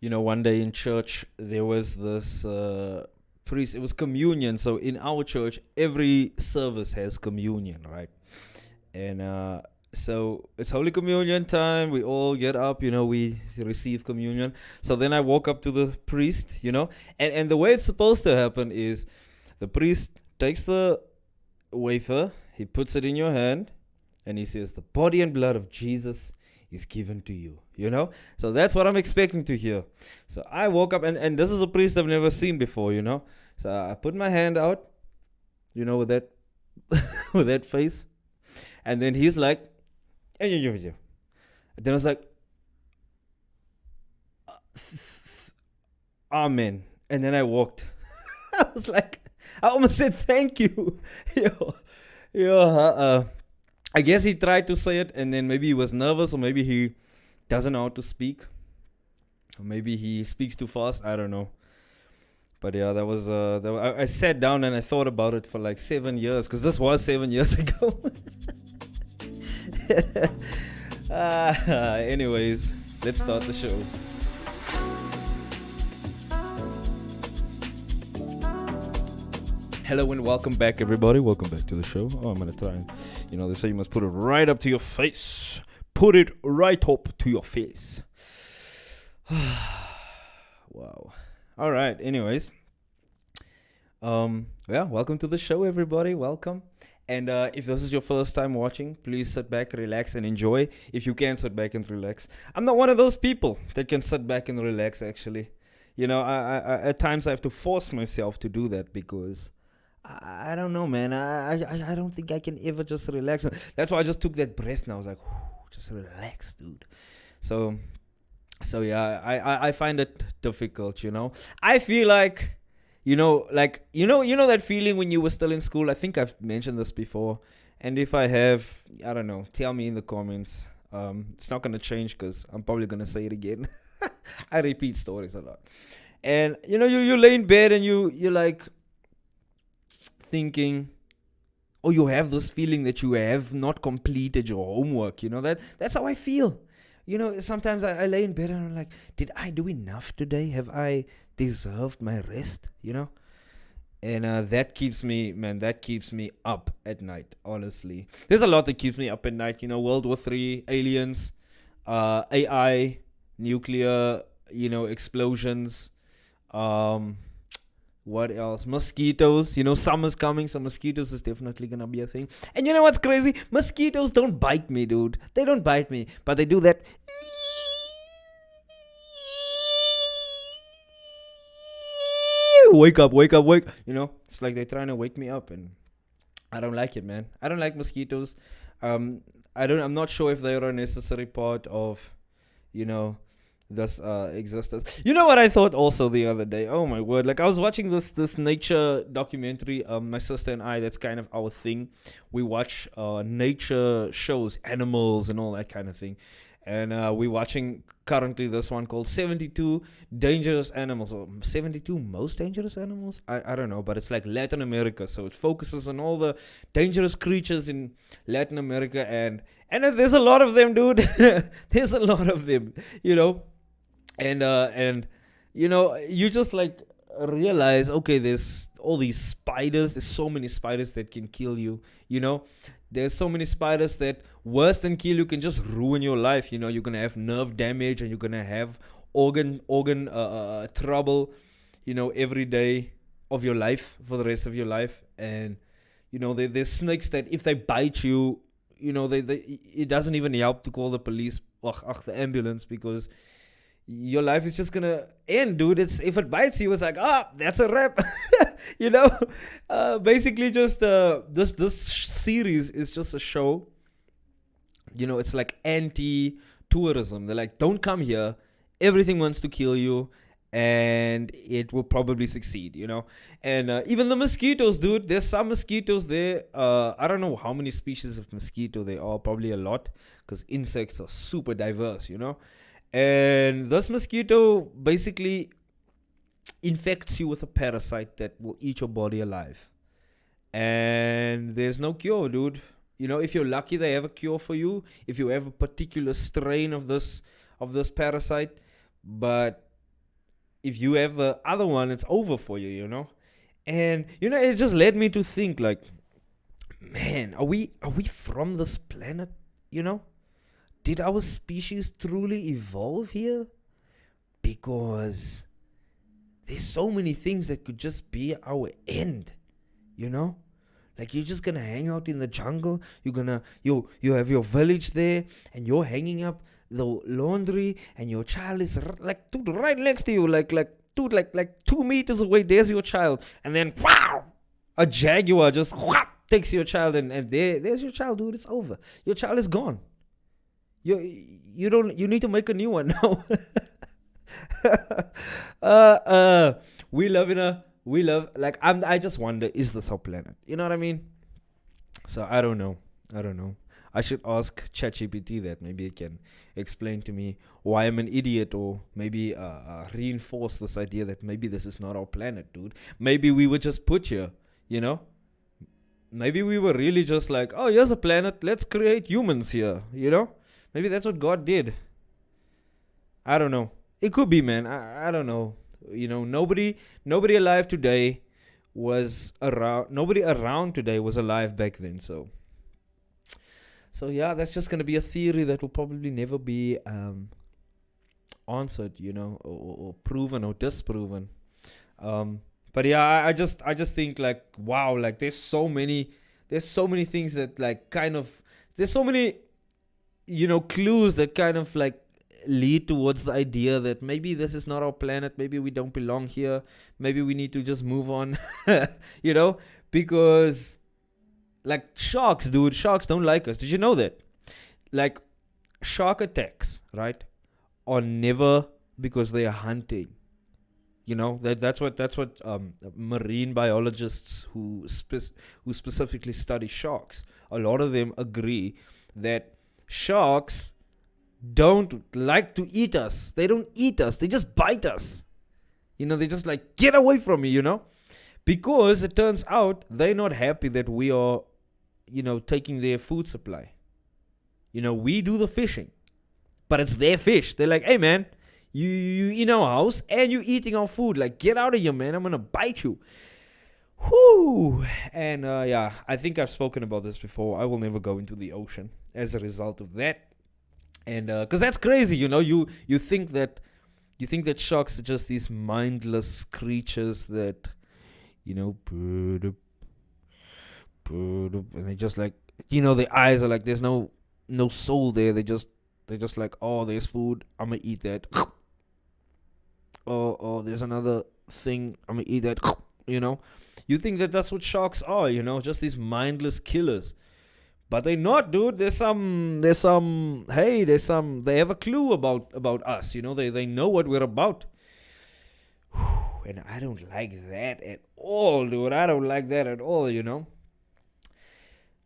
One day in church, there was this priest. It was communion. So in our church, every service has communion, right? And so it's Holy Communion time. We all get up, we receive communion. So then I walk up to the priest, and the way it's supposed to happen is the priest takes the wafer, he puts it in your hand, and he says, "The body and blood of Jesus is given to you." So that's what I'm expecting to hear. So I woke up, and this is a priest I've never seen before. So I put my hand out, with that with that face, and then he's like, and then I was like, Amen. And then I walked. I was like, I almost said thank you. I guess he tried to say it, and then maybe he was nervous, or maybe he doesn't know how to speak, or maybe he speaks too fast. I don't know. But yeah, I sat down and I thought about it for like 7 years, because this was 7 years ago. Anyways, let's start the show. Hello and welcome back, everybody. Welcome back to the show. Oh, I'm gonna try and, they say you must put it right up to your face. Put it right up to your face. Wow. All right. Anyways, welcome to the show, everybody. Welcome. And if this is your first time watching, please sit back, relax, and enjoy. If you can sit back and relax, I'm not one of those people that can sit back and relax. Actually, I at times I have to force myself to do that because I don't know, man. I don't think I can ever just relax. That's why I just took that breath now. I was like, just relax, dude. So yeah, I find it difficult, I feel like, that feeling when you were still in school. I think I've mentioned this before. And if I have, I don't know, tell me in the comments. It's not going to change because I'm probably going to say it again. I repeat stories a lot. And, you lay in bed and you're like, thinking, or you have this feeling that you have not completed your homework. That's how I feel. Sometimes I lay in bed and I'm like, did I do enough today? Have I deserved my rest? And that keeps me up at night. Honestly, there's a lot that keeps me up at night. World War III, aliens, AI, nuclear, explosions, what else? Mosquitoes. Summer's coming, so mosquitoes is definitely gonna be a thing. And you know what's crazy? Mosquitoes don't bite me, dude. They don't bite me, but they do that. Wake up. It's like they're trying to wake me up, and I don't like it, man. I don't like mosquitoes. I'm not sure if they're a necessary part of, this existence. You know what I thought also the other day? Oh my word. Like I was watching this nature documentary. My sister and I, that's kind of our thing. We watch nature shows, animals and all that kind of thing. And we're watching currently this one called 72 Dangerous Animals, or 72 Most Dangerous Animals. I don't know, but it's like Latin America, so it focuses on all the dangerous creatures in Latin America, and there's a lot of them, dude. There's a lot of them, and you just like realize, okay, there's all these spiders. There's so many spiders that can kill you. There's so many spiders that worse than kill you can just ruin your life. You're gonna have nerve damage and you're gonna have organ trouble, every day of your life for the rest of your life. And there's snakes that if they bite you, it doesn't even help to call the police or the ambulance, because your life is just gonna end, dude. If it bites you, it's like, that's a wrap. Basically just this series is just a show. It's like anti-tourism. They're like, don't come here, everything wants to kill you, and it will probably succeed. And even the mosquitoes, dude, there's some mosquitoes there. I don't know how many species of mosquito there are, probably a lot, because insects are super diverse. And this mosquito basically infects you with a parasite that will eat your body alive. And there's no cure, dude. If you're lucky, they have a cure for you if you have a particular strain of this parasite. But if you have the other one, it's over for you, you know. And it just led me to think like, man, are we from this planet? You know, did our species truly evolve here? Because there's so many things that could just be our end, you know. Like, you're just gonna hang out in the jungle. You have your village there, and you're hanging up the laundry, and your child is like, dude, right next to you, dude, like 2 meters away. There's your child, and then wow, a jaguar just whap, takes your child, and there's your child, dude. It's over. Your child is gone. You need to make a new one now. We love, like, I just wonder, is this our planet? You know what I mean? So I don't know. I should ask ChatGPT that. Maybe it can explain to me why I'm an idiot, or maybe reinforce this idea that maybe this is not our planet, dude. Maybe we were just put here, you know? Maybe we were really just like, oh, here's a planet, let's create humans here, you know? Maybe that's what God did. I don't know. It could be, man. I don't know. You know, nobody alive today was around. Nobody around today was alive back then. So yeah, that's just gonna be a theory that will probably never be answered, you know, or proven or disproven. But yeah, I just think like, wow, like there's so many things that like kind of, there's so many, you know, clues that kind of like lead towards the idea that maybe this is not our planet, maybe we don't belong here, maybe we need to just move on. You know, because like sharks don't like us. Did you know that? Like, shark attacks, right, are never because they are hunting. You know, that's what marine biologists who specifically study sharks, a lot of them agree that sharks don't like to eat us. They don't eat us. They just bite us. You know, they just like, get away from me, you know? Because it turns out they're not happy that we are, you know, taking their food supply. You know, we do the fishing, but it's their fish. They're like, hey, man, you in our house and you eating our food. Like, get out of here, man. I'm going to bite you. Whoo. And yeah, I think I've spoken about this before. I will never go into the ocean as a result of that. And because that's crazy, you know, you think that sharks are just these mindless creatures that, you know, and they just like, you know, their eyes are like, there's no soul there. They're just like, oh, there's food, I'm gonna eat that. Oh, there's another thing, I'm gonna eat that. You know, you think that that's what sharks are, you know, just these mindless killers. But they're not, dude. They have a clue about us, you know. They know what we're about. And I don't like that at all, dude. I don't like that at all, you know.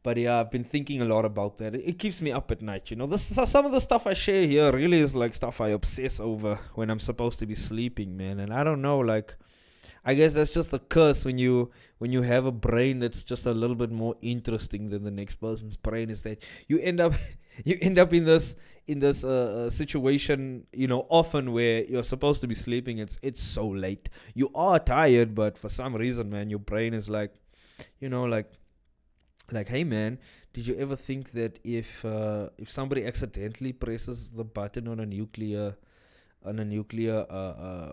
But yeah, I've been thinking a lot about that. It keeps me up at night, you know. Some of the stuff I share here really is like stuff I obsess over when I'm supposed to be sleeping, man. And I don't know, like, I guess that's just the curse when you have a brain that's just a little bit more interesting than the next person's brain, is that you end up in this situation, you know, often where you're supposed to be sleeping. It's so late. You are tired, but for some reason, man, your brain is like, you know, like, hey, man, did you ever think that if somebody accidentally presses the button on a nuclear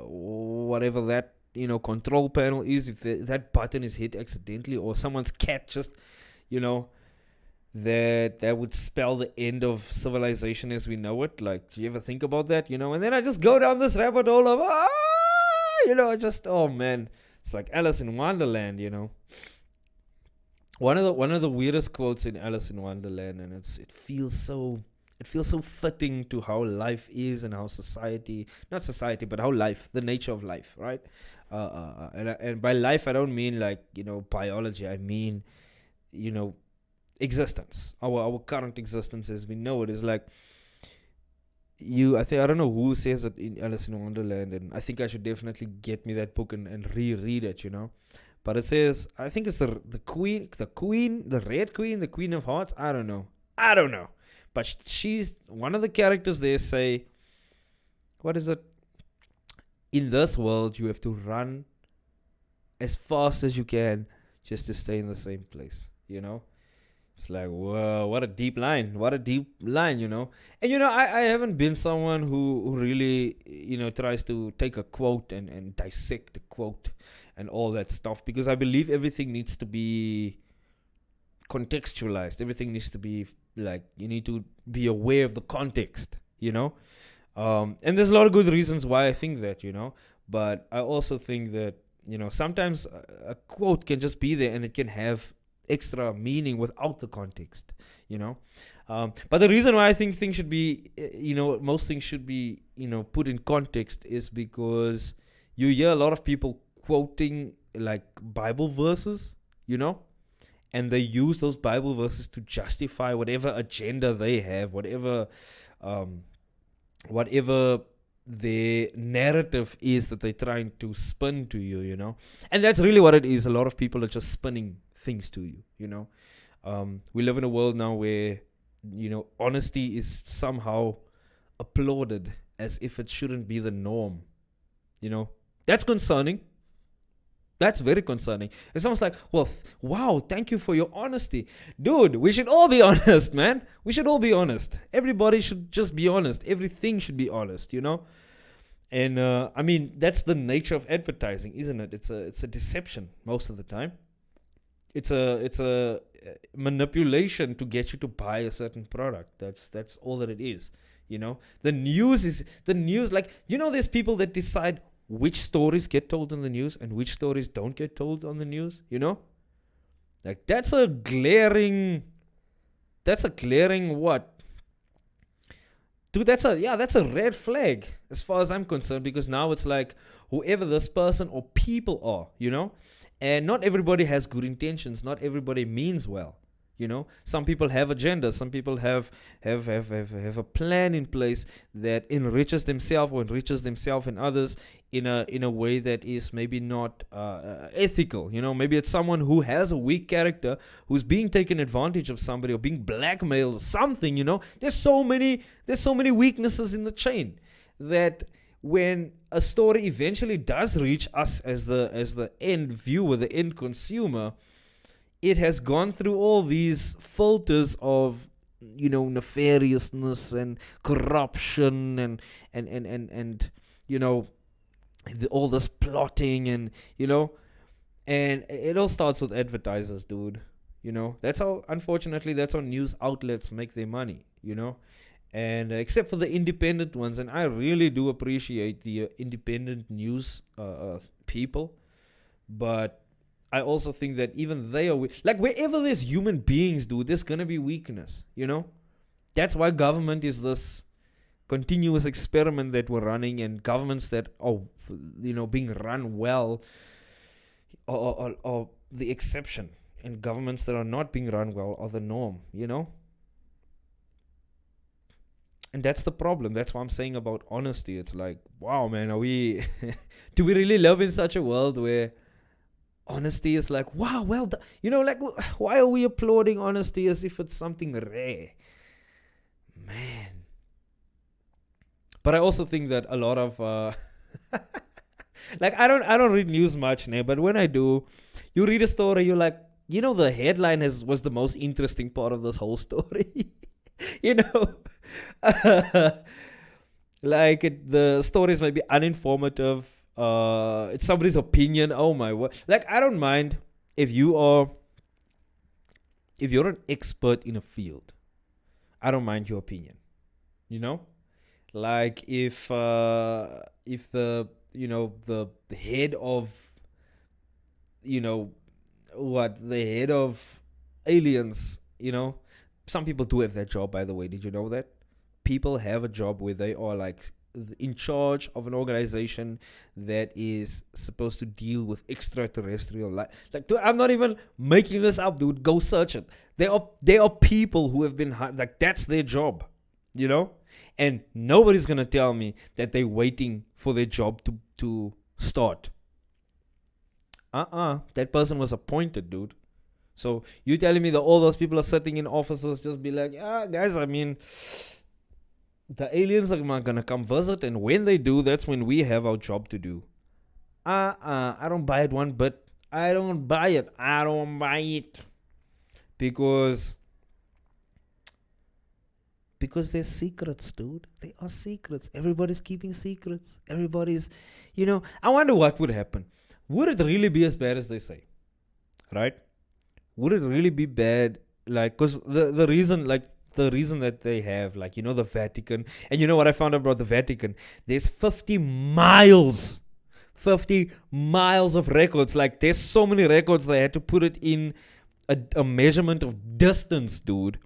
whatever that, you know, control panel is, if that button is hit accidentally, or someone's cat just, you know, that would spell the end of civilization as we know it. Like, do you ever think about that, you know? And then I just go down this rabbit hole of, you know, oh man, it's like Alice in Wonderland, you know. One of the weirdest quotes in Alice in Wonderland, and it feels so fitting to how life is and how not society, but how life, the nature of life, right? And by life, I don't mean like, you know, biology. I mean, you know, existence. Our current existence as we know it is like, I don't know who says it in Alice in Wonderland, and I think I should definitely get me that book and reread it, you know. But it says, I think it's the red queen, the queen of hearts. I don't know. But she's one of the characters there. Say, what is it? in this world, you have to run as fast as you can just to stay in the same place, you know? It's like, whoa, what a deep line. What a deep line, you know? And, I haven't been someone who really, tries to take a quote and dissect the quote and all that stuff, because I believe everything needs to be contextualized. Everything needs to be like, you need to be aware of the context, and there's a lot of good reasons why I think that, but I also think that, sometimes a quote can just be there and it can have extra meaning without the context, but the reason why I think things should be, most things should be, put in context is because you hear a lot of people quoting like Bible verses, and they use those Bible verses to justify whatever agenda they have, whatever their narrative is that they're trying to spin to you, and that's really what it is. A lot of people are just spinning things to you, we live in a world now where, honesty is somehow applauded as if it shouldn't be the norm, that's concerning. That's very concerning. It's almost like, well, wow, thank you for your honesty. Dude, we should all be honest, man. We should all be honest. Everybody should just be honest. Everything should be honest, And I mean, that's the nature of advertising, isn't it? It's a deception most of the time. It's a manipulation to get you to buy a certain product. That's all that it is, The news, like, there's people that decide which stories get told on the news and which stories don't get told on the news, Like, that's a glaring what? Dude, that's a red flag as far as I'm concerned, because now it's like whoever this person or people are, and not everybody has good intentions. Not everybody means well. Some people have agendas. Some people have a plan in place that enriches themselves and others in a way that is maybe not ethical. Maybe it's someone who has a weak character, who's being taken advantage of somebody or being blackmailed or something. There's so many weaknesses in the chain that when a story eventually does reach us as the end viewer, the end consumer, it has gone through all these filters of, nefariousness and corruption and all this plotting and it all starts with advertisers, dude. Unfortunately, that's how news outlets make their money, and except for the independent ones, and I really do appreciate the independent news people, but I also think that even they are like, wherever there's human beings, dude, there's gonna be weakness. That's why government is this continuous experiment that we're running, and governments that are, being run well are the exception, and governments that are not being run well are the norm. And that's the problem. That's what I'm saying about honesty. It's like, wow, man, are we? Do we really live in such a world where honesty is like, wow, well done. Like, why are we applauding honesty as if it's something rare? Man. But I also think that a lot of like, I don't read news much, but when I do, you read a story, you're like, the headline was the most interesting part of this whole story. Like, the stories might be uninformative. It's somebody's opinion. Oh my word! Like, I don't mind if you're an expert in a field. I don't mind your opinion. Like, if the head of the head of aliens. Some people do have that job, by the way. Did you know that? People have a job where they are like in charge of an organization that is supposed to deal with extraterrestrial life. Like, dude, I'm not even making this up, dude. Go search it. There are people who have been like, that's their job, and nobody's gonna tell me that they're waiting for their job to start. That person was appointed, dude. So you telling me that all those people are sitting in offices just be like, guys, I mean, The aliens are gonna come visit, and when they do, that's when we have our job to do. I don't buy it one bit. I don't buy it. I don't buy it because they're secrets, dude. They are secrets. Everybody's keeping secrets. Everybody's, I wonder what would happen. Would it really be as bad as they say? Right? Would it really be bad? Like, because the reason, the reason that they have, the Vatican, and you know what I found out about the Vatican? There's 50 miles of records. Like, there's so many records they had to put it in a measurement of distance, dude.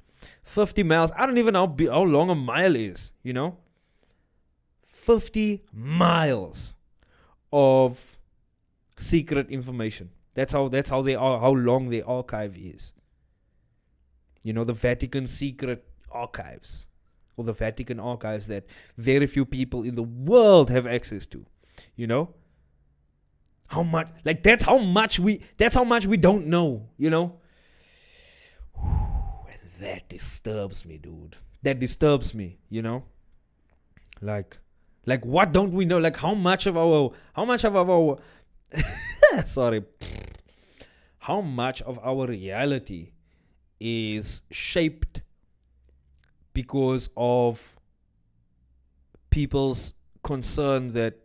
50 miles. I don't even know how long a mile is, 50 miles of secret information. That's how they are, how long their archive is. The Vatican secret archives, or the Vatican archives that very few people in the world have access to. How much, that's how much we don't know, And that disturbs me, dude. That disturbs me, Like what don't we know? Like how much of our sorry. How much of our reality is shaped because of people's concern that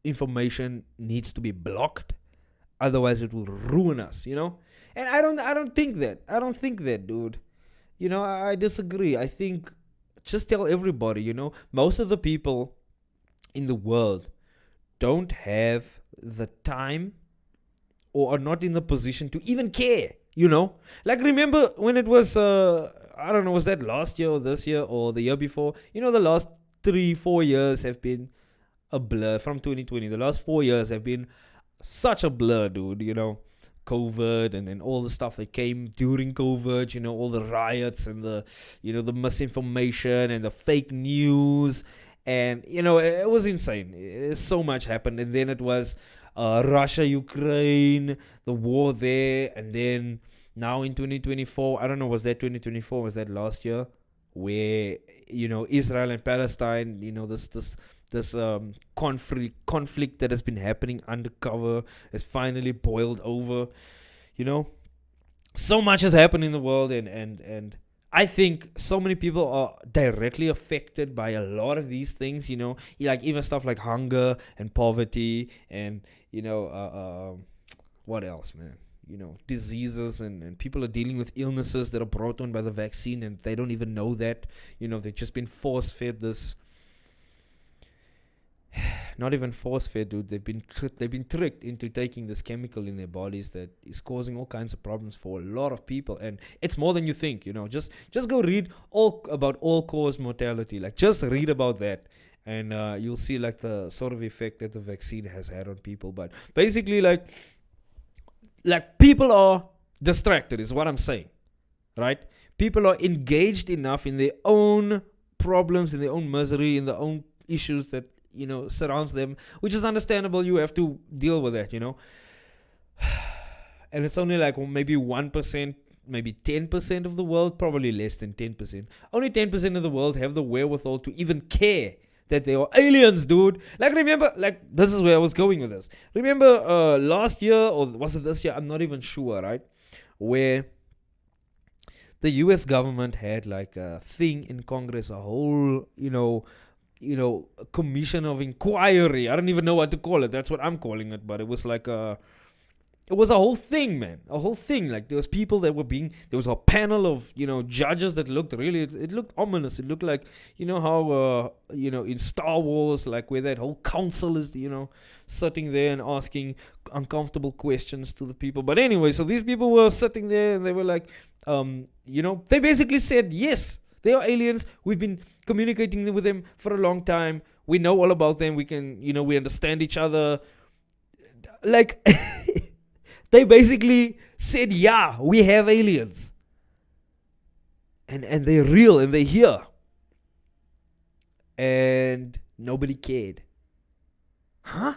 information needs to be blocked, otherwise it will ruin us, And I don't think that, dude. I disagree. I think just tell everybody, most of the people in the world don't have the time or are not in the position to even care, Like, remember when it was, I don't know, was that last year or this year or the year before? The last 3-4 years have been a blur from 2020. The last 4 years have been such a blur, dude, COVID and then all the stuff that came during COVID, all the riots and the, the misinformation and the fake news. And, it was insane. So much happened. And then it was Russia, Ukraine, the war there. And then now in 2024, I don't know, was that 2024? Was that last year? Where, Israel and Palestine, this conflict that has been happening undercover has finally boiled over. So much has happened in the world, and I think so many people are directly affected by a lot of these things, like even stuff like hunger and poverty and, what else, man? Diseases and people are dealing with illnesses that are brought on by the vaccine and they don't even know that. They've just been force-fed this. Not even force-fed, dude. They've been tricked into taking this chemical in their bodies that is causing all kinds of problems for a lot of people, and it's more than you think. Just go read all about all-cause mortality. Like, just read about that, and you'll see like the sort of effect that the vaccine has had on people. But basically, like people are distracted, is what I'm saying, right? People are engaged enough in their own problems, in their own misery, in their own issues that surrounds them, which is understandable. You have to deal with that, and it's only like maybe 1%, maybe 10% of the world, probably less than 10%. Only 10% of the world have the wherewithal to even care that they are aliens, dude. Like, remember, this is where I was going with this. Remember last year, or was it this year? I'm not even sure, right? Where the US government had like a thing in Congress, a whole, a commission of inquiry. I don't even know what to call it. That's what I'm calling it. But it was like it was a whole thing, man. A whole thing. Like, there was people that were there was a panel of, judges that looked really, it looked ominous. It looked like, how, in Star Wars, like where that whole council is, sitting there and asking uncomfortable questions to the people. But anyway, so these people were sitting there and they were like, they basically said, yes, they are aliens. We've been communicating with them for a long time. We know all about them. We can, we understand each other. Like, they basically said, yeah, we have aliens. And they're real and they're here. And nobody cared. Huh?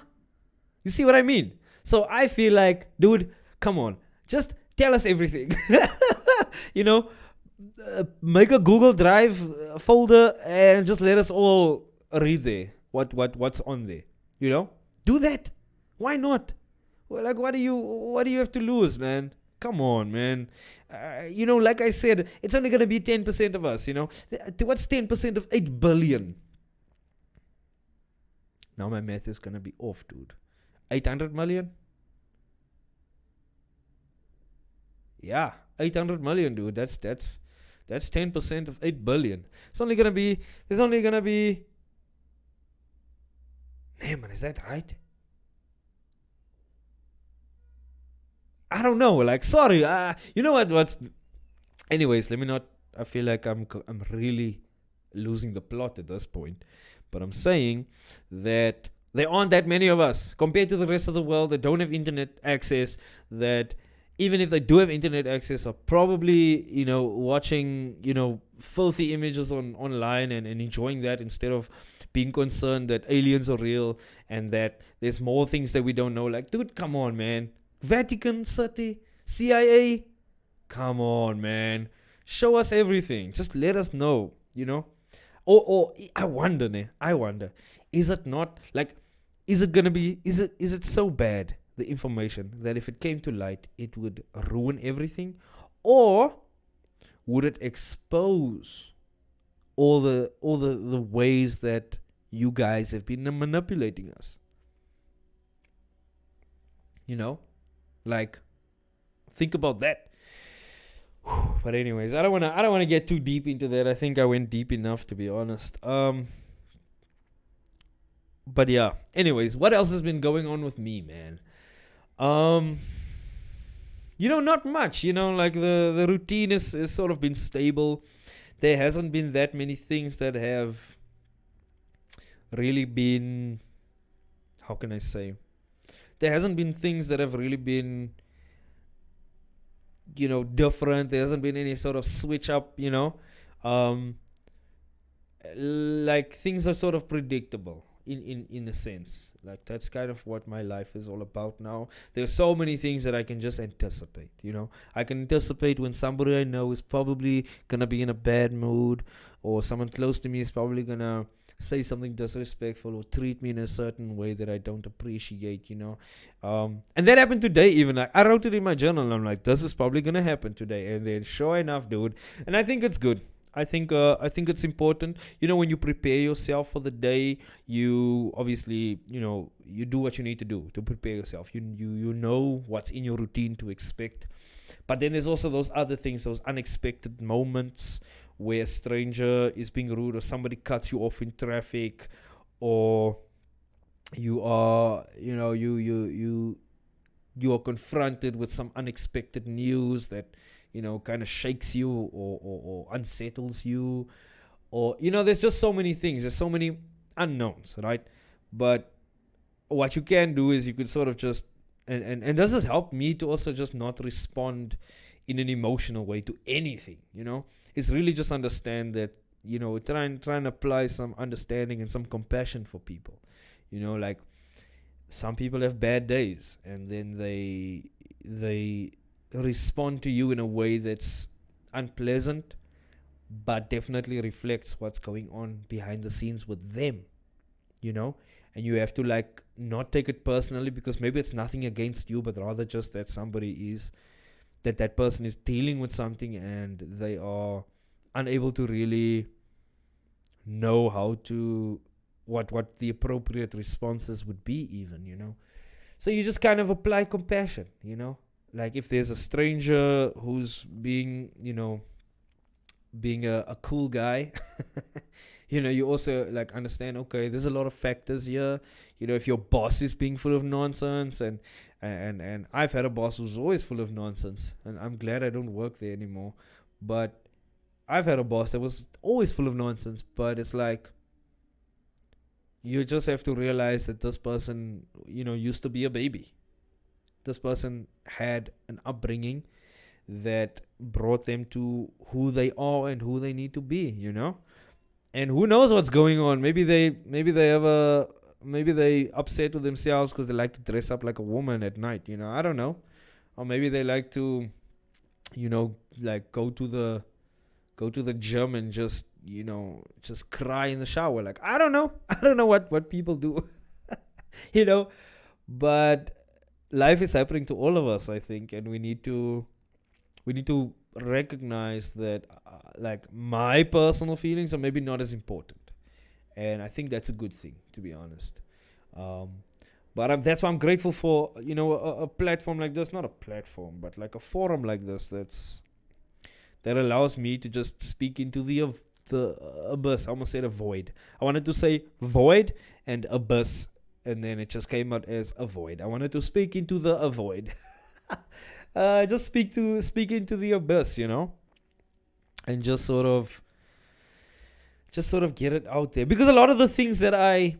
You see what I mean? So I feel like, dude, come on. Just tell us everything. Make a Google Drive folder and just let us all read there what's on there. You know, do that. Why not? Well, like, what do you have to lose, man? Come on, man. Like I said, it's only gonna be 10% of us. What's 10% of 8 billion? Now my math is gonna be off, dude. 800 million? Yeah, 800 million, dude. That's 10% of 8 billion. There's only gonna be. Damn, man, is that right? I don't know. Like, sorry. You know what's. Anyways, let me not. I feel like I'm really losing the plot at this point. But I'm saying that there aren't that many of us compared to the rest of the world that don't have internet access, that even if they do have internet access are probably, watching, filthy images online and enjoying that instead of being concerned that aliens are real and that there's more things that we don't know. Like, dude, come on, man. Vatican City, CIA, come on, man. Show us everything. Just let us know, Or I wonder, is it not like, is it so bad, the information, that if it came to light, it would ruin everything? Or would it expose all the ways that you guys have been manipulating us? Like, think about that. But anyways, I don't wanna get too deep into that. I think I went deep enough, to be honest. But yeah. Anyways, what else has been going on with me, man? Not much. Like the routine is sort of been stable. There hasn't been that many things that have really been, how can I say? There hasn't been things that have really been, different. There hasn't been any sort of switch up, like, things are sort of predictable in a sense. Like, that's kind of what my life is all about now. There's so many things that I can just anticipate. I can anticipate when somebody I know is probably gonna be in a bad mood, or someone close to me is probably gonna say something disrespectful or treat me in a certain way that I don't appreciate. And that happened today. Even, like, I wrote it in my journal, and I'm like, this is probably gonna happen today. And then sure enough, dude. And I think it's good. I think it's important. When you prepare yourself for the day, you obviously, you do what you need to do to prepare yourself. You know what's in your routine to expect. But then there's also those other things, those unexpected moments where a stranger is being rude, or somebody cuts you off in traffic, or you are, you are confronted with some unexpected news that, kind of shakes you, or unsettles you, or, there's just so many things. There's so many unknowns, right? But what you can do is you could sort of just, and this has helped me to also just not respond in an emotional way to anything, It's really just understand that, try and apply some understanding and some compassion for people. Like, some people have bad days, and then they respond to you in a way that's unpleasant, but definitely reflects what's going on behind the scenes with them, and you have to, like, not take it personally, because maybe it's nothing against you, but rather just that that person is dealing with something, and they are unable to really know how to, what the appropriate responses would be, even. So you just kind of apply compassion, Like, if there's a stranger who's being a cool guy, you also, like, understand, okay, there's a lot of factors here. If your boss is being full of nonsense, and I've had a boss who's always full of nonsense, and I'm glad I don't work there anymore. But I've had a boss that was always full of nonsense, but it's like, you just have to realize that this person, used to be a baby. This person had an upbringing that brought them to who they are and who they need to be, And who knows what's going on? Maybe they upset with themselves because they like to dress up like a woman at night, I don't know. Or maybe they like to, like, go to the go to the gym and just, just cry in the shower. Like, I don't know. I don't know what people do, you know, but life is happening to all of us, I think. And we need to recognize that, like, my personal feelings are maybe not as important. And I think that's a good thing, to be honest. But that's why I'm grateful for, a platform like this. Not a platform, but like a forum like this that allows me to just speak into the abyss. I almost said a void. I wanted to say void and abyss, and then it just came out as a void. I wanted to speak into the void. Just speak into the abyss, and just sort of get it out there. Because a lot of the things that I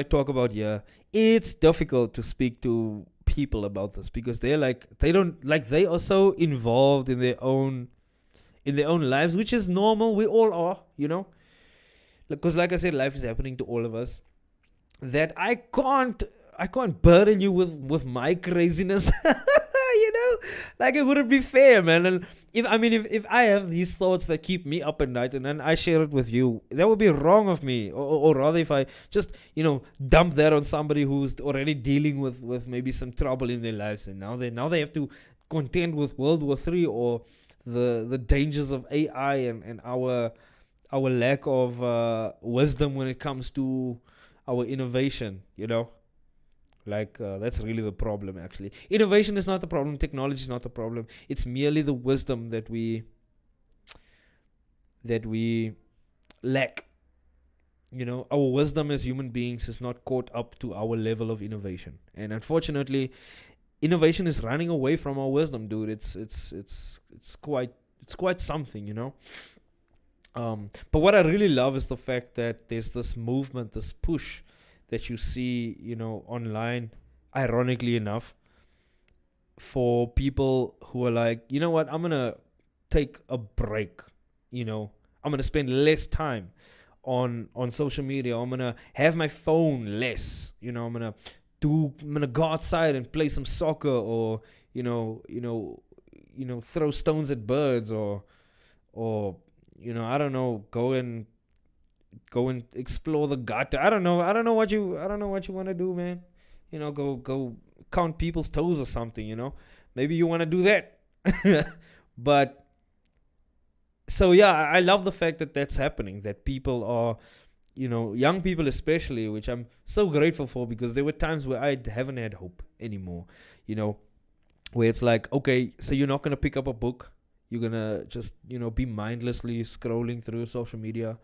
talk about here, it's difficult to speak to people about this because they are so involved in their own lives, which is normal. We all are, because like I said, life is happening to all of us. That I can't burden you with my craziness. Like, it wouldn't be fair, man. And if I have these thoughts that keep me up at night and then I share it with you, that would be wrong of me. Or rather, if I just, dump that on somebody who's already dealing with maybe some trouble in their lives, and now they have to contend with World War III or the dangers of AI and our lack of wisdom when it comes to our innovation, Like, that's really the problem, actually. Innovation is not the problem. Technology is not the problem. It's merely the wisdom that we lack. Our wisdom as human beings is not caught up to our level of innovation. And unfortunately, innovation is running away from our wisdom, dude. It's quite something, But what I really love is the fact that there's this movement, this push that you see, online, ironically enough, for people who are like, you know what, I'm going to take a break, I'm going to spend less time on social media. I'm going to have my phone less, I'm going to go outside and play some soccer or, throw stones at birds or, I don't know, go and explore the gutter. I don't know what you want to do, man. Go count people's toes or something, Maybe you want to do that. But so yeah, I love the fact that that's happening, that people are, young people especially, which I'm so grateful for, because there were times where I haven't had hope anymore, where it's like, okay, so you're not going to pick up a book. You're going to just, be mindlessly scrolling through social media.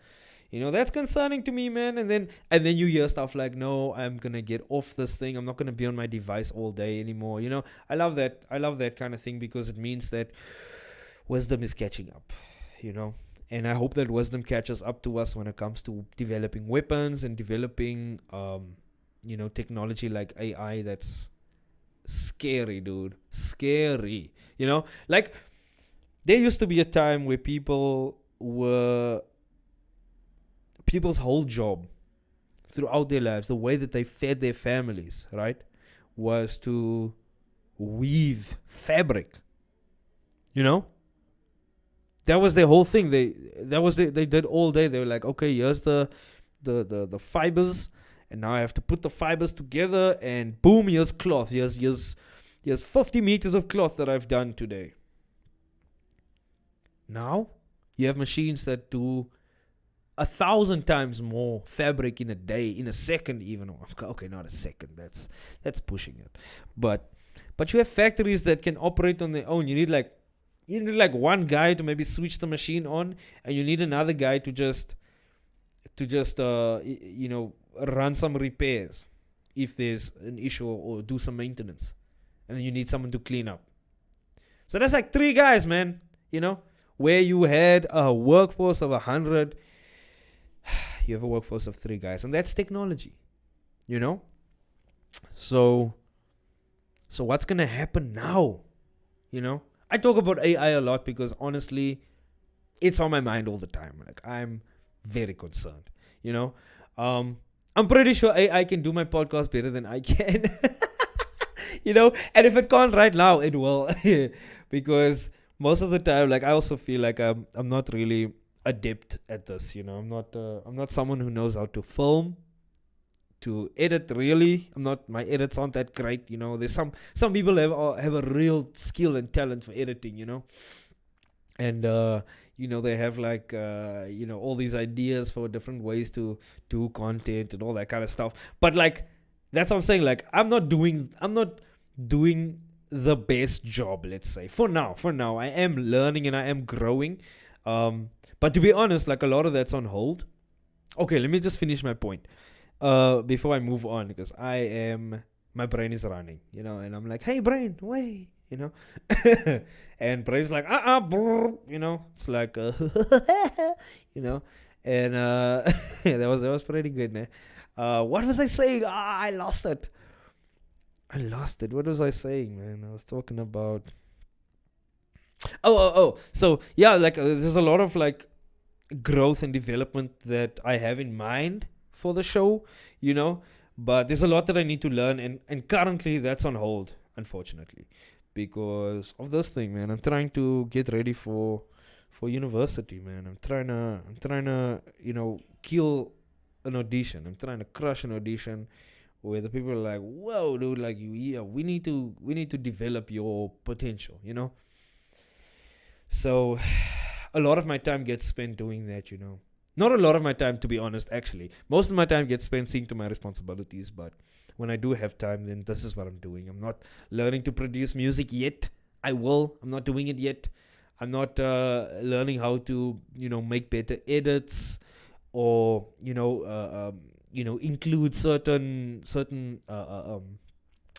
That's concerning to me, man. And then you hear stuff like, no, I'm going to get off this thing. I'm not going to be on my device all day anymore. I love that. I love that kind of thing, because it means that wisdom is catching up, And I hope that wisdom catches up to us when it comes to developing weapons and developing, technology like AI that's scary, dude. Scary. Like, there used to be a time where people's whole job throughout their lives, the way that they fed their families, right, was to weave fabric. That was their whole thing. They did all day. They were like, okay, here's the fibers, and now I have to put the fibers together, and boom, here's cloth. Here's 50 meters of cloth that I've done today. Now you have machines that do 1,000 times more fabric in a day, in a second even. Okay, not a second. That's pushing it. But you have factories that can operate on their own. You need like one guy to maybe switch the machine on, and you need another guy to just run some repairs if there's an issue, or do some maintenance, and then you need someone to clean up. So that's like 3 guys, man. Where you had a workforce of 100. You have a workforce of 3 guys, and that's technology, So what's gonna happen now? I talk about AI a lot because honestly, it's on my mind all the time. Like, I'm very concerned. I'm pretty sure AI can do my podcast better than I can. And if it can't right now, it will, because most of the time, like I also feel like I'm not really adept at this. I'm not someone who knows how to film, to edit. Really, I'm not. My edits aren't that great. There's some people have a real skill and talent for editing. And they have like all these ideas for different ways to do content and all that kind of stuff. But like that's what I'm saying. Like I'm not doing the best job, let's say. For now I am learning and I am growing. But to be honest, like a lot of that's on hold. Okay, let me just finish my point before I move on, because my brain is running, and I'm like, hey brain, wait, and brain's like, brr, it's like, you know, and that was pretty good, man. What was I saying? I lost it. What was I saying, man? I was talking about. Oh. So yeah, like there's a lot of like growth and development that I have in mind for the show, but there's a lot that I need to learn, and currently that's on hold, unfortunately, because of this thing, man. I'm trying to get ready for university, man. I'm trying to kill an audition. I'm trying to crush an audition where the people are like, whoa, dude, like we need to develop your potential, So a lot of my time gets spent doing that, Not a lot of my time, to be honest, actually. Most of my time gets spent seeing to my responsibilities, but when I do have time, then this is what I'm doing. I'm not learning to produce music yet. I will. I'm not doing it yet. I'm not learning how to, make better edits, or include certain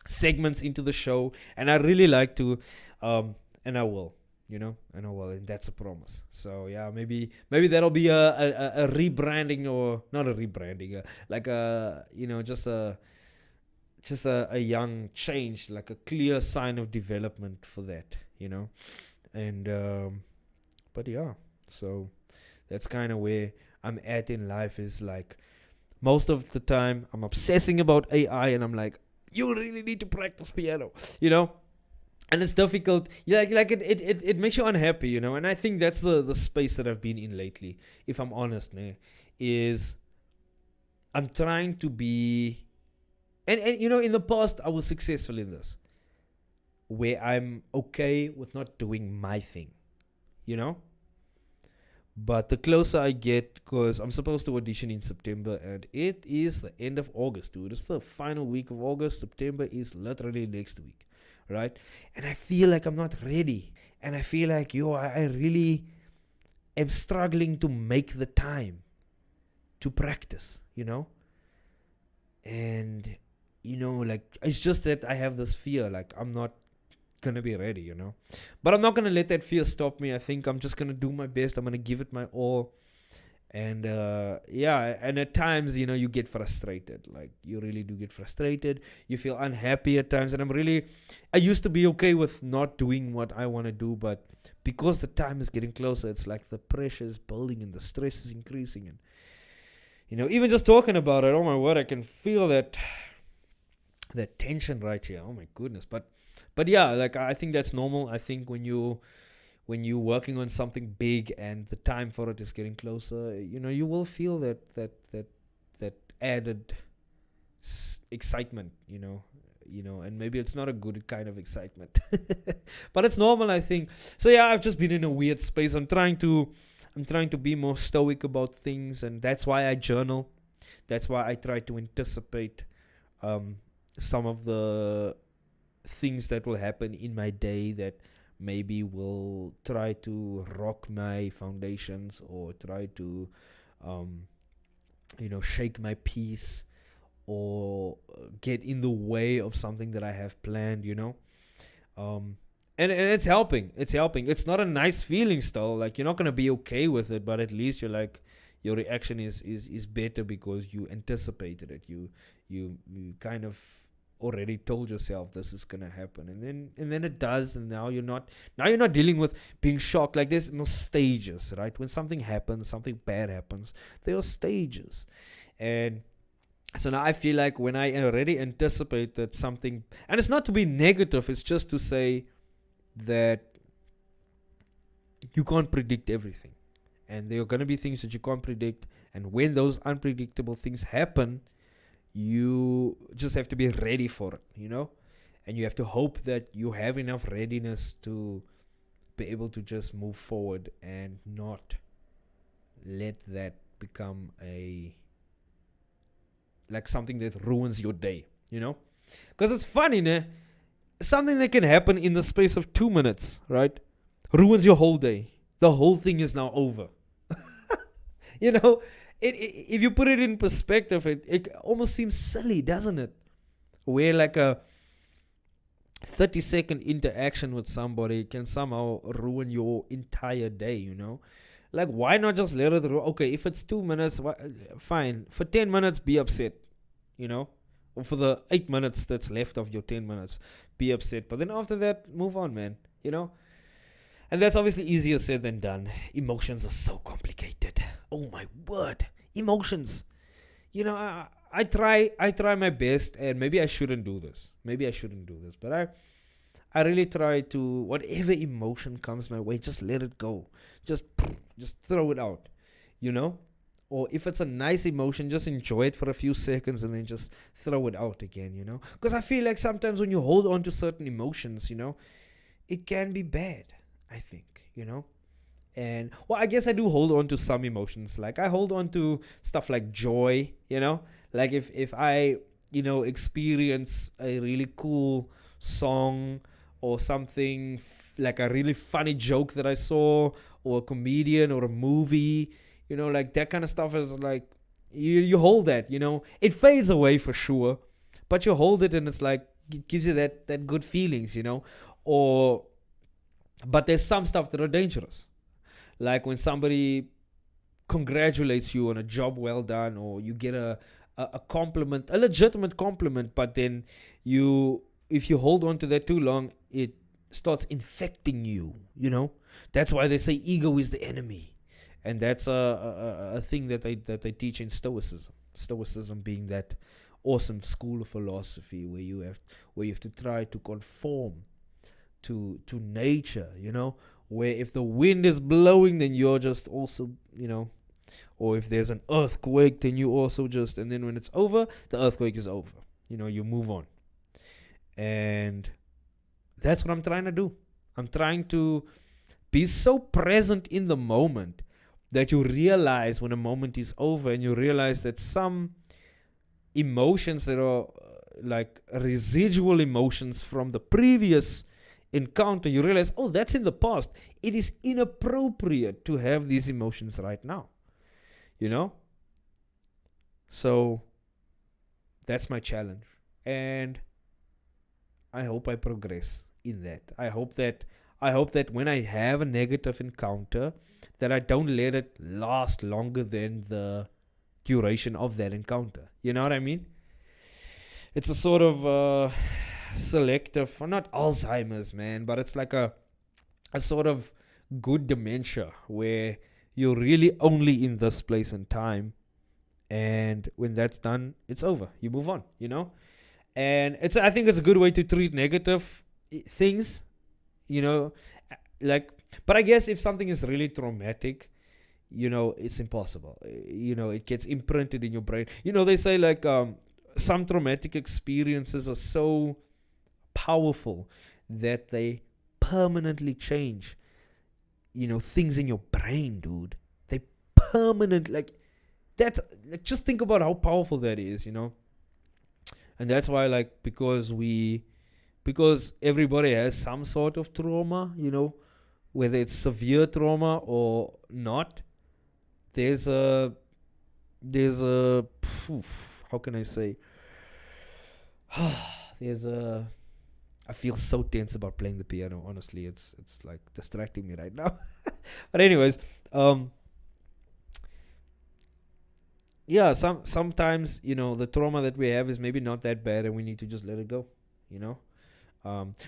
segments into the show. And I really like to, and I will. And that's a promise. So yeah, maybe that'll be a rebranding, or not a rebranding, like just a young change, like a clear sign of development for that, and but yeah, so that's kind of where I'm at in life. Is like most of the time I'm obsessing about AI, and I'm like, you really need to practice piano, and it's difficult. Yeah, like it makes you unhappy, and I think that's the space that I've been in lately, if I'm honest, is I'm trying to be, and in the past I was successful in this, where I'm okay with not doing my thing, but the closer I get, because I'm supposed to audition in September, and it is the end of August, dude. It's the final week of August. September is literally next week, right? And I feel like I'm not ready. And I feel like, I really am struggling to make the time to practice, And, like, it's just that I have this fear, like, I'm not gonna be ready, But I'm not gonna let that fear stop me. I think I'm just gonna do my best. I'm gonna give it my all. And and at times, you get frustrated. Like, you really do get frustrated. You feel unhappy at times. And I used to be okay with not doing what I want to do, but because the time is getting closer, it's like the pressure is building and the stress is increasing. And even just talking about it, oh my word, I can feel that tension right here. Oh my goodness. But yeah, like I think that's normal. I think when you're working on something big and the time for it is getting closer, you will feel that added excitement, and maybe it's not a good kind of excitement, but it's normal, I think. So yeah, I've just been in a weird space. I'm trying to be more stoic about things, and that's why I journal. That's why I try to anticipate some of the things that will happen in my day that maybe will try to rock my foundations, or try to shake my peace, or get in the way of something that I have planned, and it's helping. It's not a nice feeling still. Like, you're not going to be okay with it, but at least you're like, your reaction is better because you anticipated it. You kind of already told yourself this is gonna happen, and then it does, and now you're not dealing with being shocked. Like, there's no stages, right? When something happens, something bad happens, there are stages. And so now I feel like when I already anticipate that something, and it's not to be negative, it's just to say that you can't predict everything, and there are going to be things that you can't predict, and when those unpredictable things happen, you just have to be ready for it, and you have to hope that you have enough readiness to be able to just move forward and not let that become a like something that ruins your day, because it's funny, né? Something that can happen in the space of 2 minutes, right, ruins your whole day. The whole thing is now over. you know if you put it in perspective, it almost seems silly, doesn't it? Where like a 30-second interaction with somebody can somehow ruin your entire day, Like, why not just let it ruin? Okay, if it's 2 minutes, fine. For 10 minutes, be upset, Or for the 8 minutes that's left of your 10 minutes, be upset. But then after that, move on, man, And that's obviously easier said than done. Emotions are so complicated. Oh my word. Emotions. I try my best, and maybe I shouldn't do this. But I really try to, whatever emotion comes my way, just let it go. Just throw it out, Or if it's a nice emotion, just enjoy it for a few seconds and then just throw it out again, Because I feel like sometimes when you hold on to certain emotions, it can be bad, I think, And, I guess I do hold on to some emotions. Like, I hold on to stuff like joy, Like, if I, experience a really cool song or something, like a really funny joke that I saw, or a comedian or a movie, like that kind of stuff is like, you hold that, It fades away for sure, but you hold it and it's like, it gives you that good feelings, But there's some stuff that are dangerous. Like when somebody congratulates you on a job well done, or you get a compliment, a legitimate compliment, but then if you hold on to that too long, it starts infecting you, That's why they say ego is the enemy. And that's a thing that they teach in Stoicism. Stoicism being that awesome school of philosophy where you have to try to conform to nature, where if the wind is blowing, then you're just also, or if there's an earthquake, then you also just, and then when it's over, the earthquake is over. You move on. And that's what I'm trying to do. I'm trying to be so present in the moment that you realize when a moment is over, and you realize that some emotions that are like residual emotions from the previous encounter, you realize, oh, that's in the past. It is inappropriate to have these emotions right now. So that's my challenge. And I hope I progress in that. I hope that when I have a negative encounter, that I don't let it last longer than the duration of that encounter. You know what I mean? It's a sort of selective, or not Alzheimer's, man, but it's like a sort of good dementia where you're really only in this place and time, and when that's done, it's over. You move on, And I think it's a good way to treat negative things, like, but I guess if something is really traumatic, it's impossible. It gets imprinted in your brain. They say like some traumatic experiences are so powerful that they permanently change, things in your brain, dude. They like that. Like, just think about how powerful that is, And that's why, like, because everybody has some sort of trauma, whether it's severe trauma or not, there's a how can I say? I feel so tense about playing the piano. Honestly, it's like distracting me right now. But anyways, yeah, sometimes the trauma that we have is maybe not that bad, and we need to just let it go,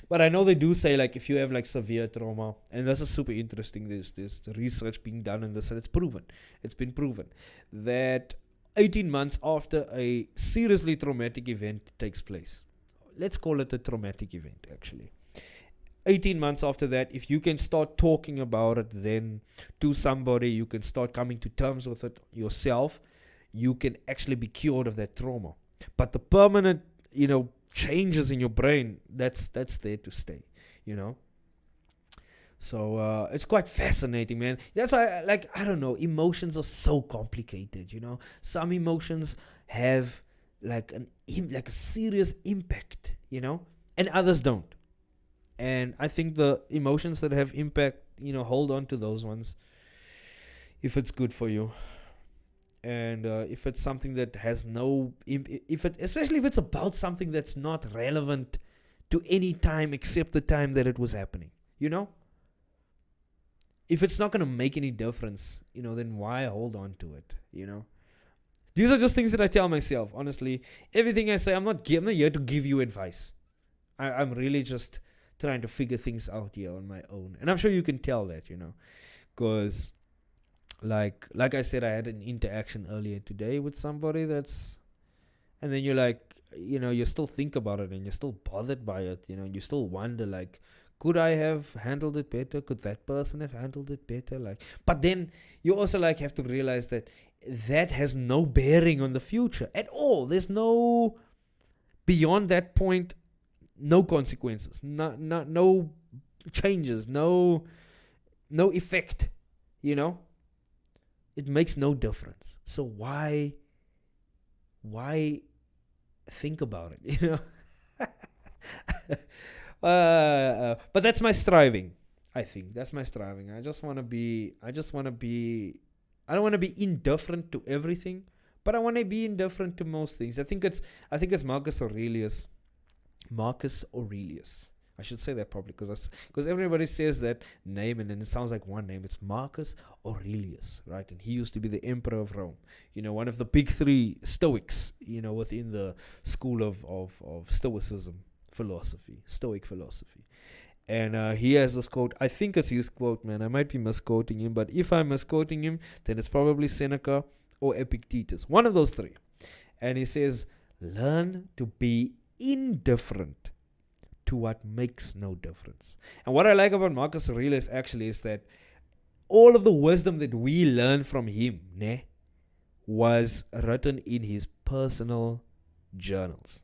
But I know they do say, like, if you have like severe trauma, and this is super interesting, there's research being done on this, and it's been proven that 18 months after a seriously traumatic event takes place, let's call it a traumatic event actually, 18 months after that, if you can start talking about it then to somebody, you can start coming to terms with it yourself, you can actually be cured of that trauma. But the permanent, changes in your brain, that's there to stay, you know. So it's quite fascinating, man. That's why, I don't know, emotions are so complicated, you know. Some emotions have like a serious impact, you know, and others don't. And I think the emotions that have impact, hold on to those ones if it's good for you. And if it's something that has no, especially if it's about something that's not relevant to any time except the time that it was happening, you know. If it's not going to make any difference, then why hold on to it, you know? These are just things that I tell myself, honestly. Everything I say, I'm not here to give you advice. I'm really just trying to figure things out here on my own. And I'm sure you can tell that, because like I said, I had an interaction earlier today with somebody and then you're like, you still think about it and you're still bothered by it, and you still wonder, like, could I have handled it better? Could that person have handled it better? But then you also have to realize that has no bearing on the future at all. There's no, beyond that point, no consequences, no changes, no effect, It makes no difference. So why think about it, but that's my striving. I think that's my striving. I don't want to be indifferent to everything, but I want to be indifferent to most things. I think it's Marcus Aurelius. I should say that properly because everybody says that name and then it sounds like one name. It's Marcus Aurelius, right? And he used to be the emperor of Rome. One of the big three Stoics, within the school of Stoicism philosophy, Stoic philosophy. And he has this quote. I think it's his quote, man. I might be misquoting him, but if I'm misquoting him, then it's probably Seneca or Epictetus, one of those three. And he says, learn to be indifferent to what makes no difference. And what I like about Marcus Aurelius actually is that all of the wisdom that we learn from him was written in his personal journals,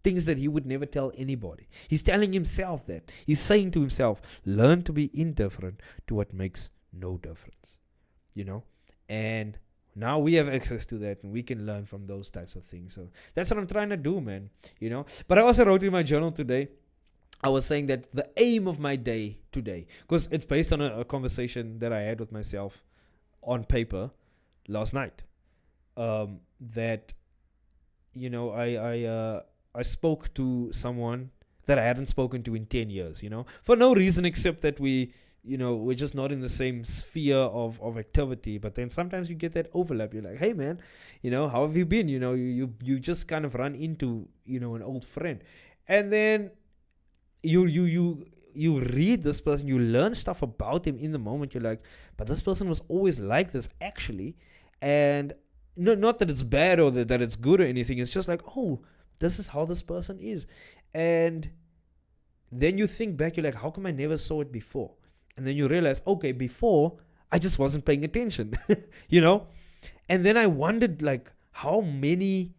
things that he would never tell anybody. He's telling himself that. He's saying to himself, learn to be indifferent to what makes no difference, and now we have access to that and we can learn from those types of things. So that's what I'm trying to do, man, But I also wrote in my journal today, I was saying that the aim of my day today, because it's based on a conversation that I had with myself on paper last night, that, I spoke to someone that I hadn't spoken to in 10 years, for no reason except that we're just not in the same sphere of activity. But then sometimes you get that overlap. You're like, hey, man, how have you been? You just kind of run into, an old friend. And then you read this person, you learn stuff about him in the moment. You're like, but this person was always like this, actually. And not that it's bad or that it's good or anything. It's just like, oh, this is how this person is. And then you think back, you're like, how come I never saw it before? And then you realize, okay, before I just wasn't paying attention, And then I wondered, like, how many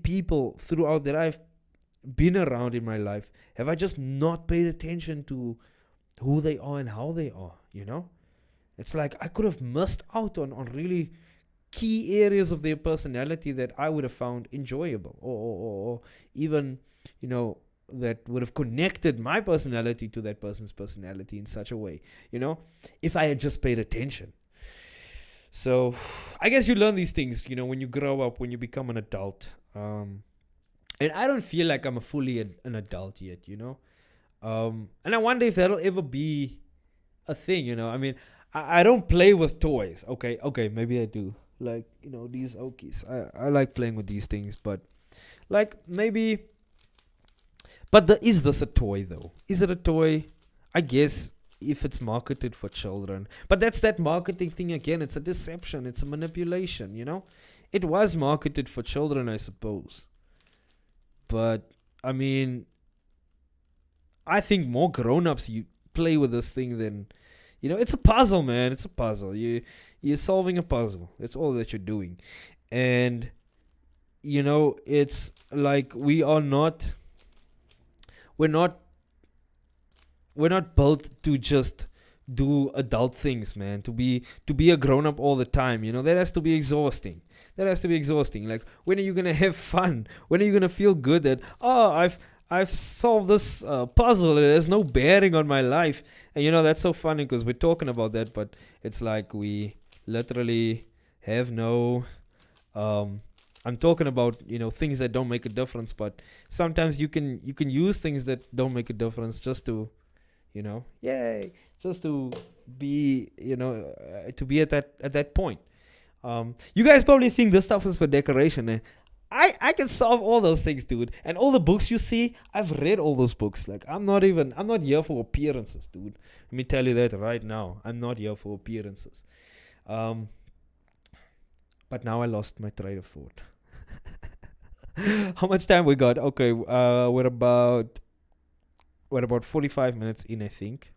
people throughout that I've been around in my life have I just not paid attention to who they are and how they are, It's like I could have missed out on really key areas of their personality that I would have found enjoyable or even, that would have connected my personality to that person's personality in such a way, if I had just paid attention. So I guess you learn these things, when you grow up, when you become an adult. And I don't feel like I'm fully an adult yet, and I wonder if that'll ever be a thing, I mean, I don't play with toys. Okay, maybe I do. Like, these Okies. I like playing with these things, but like maybe. But is this a toy though? Is it a toy? I guess if it's marketed for children. But that's that marketing thing again. It's a deception. It's a manipulation, It was marketed for children, I suppose. But, I mean, I think more grown-ups you play with this thing than, it's a puzzle, man. It's a puzzle. You're solving a puzzle. That's all that you're doing. And it's like we're not built to just do adult things, man. To be a grown up all the time, that has to be exhausting. Like, when are you gonna have fun? When are you gonna feel good that, I've solved this puzzle. It has no bearing on my life. And that's so funny because we're talking about that, but it's like we literally have no. I'm talking about things that don't make a difference, but sometimes you can use things that don't make a difference just to, yay, just to be to be at that point. You guys probably think this stuff is for decoration. Eh? I can solve all those things, dude. And all the books you see, I've read all those books. Like, I'm not here for appearances, dude. Let me tell you that right now. I'm not here for appearances. But now I lost my train of thought. How much time we got? Okay, we're about 45 minutes in, I think,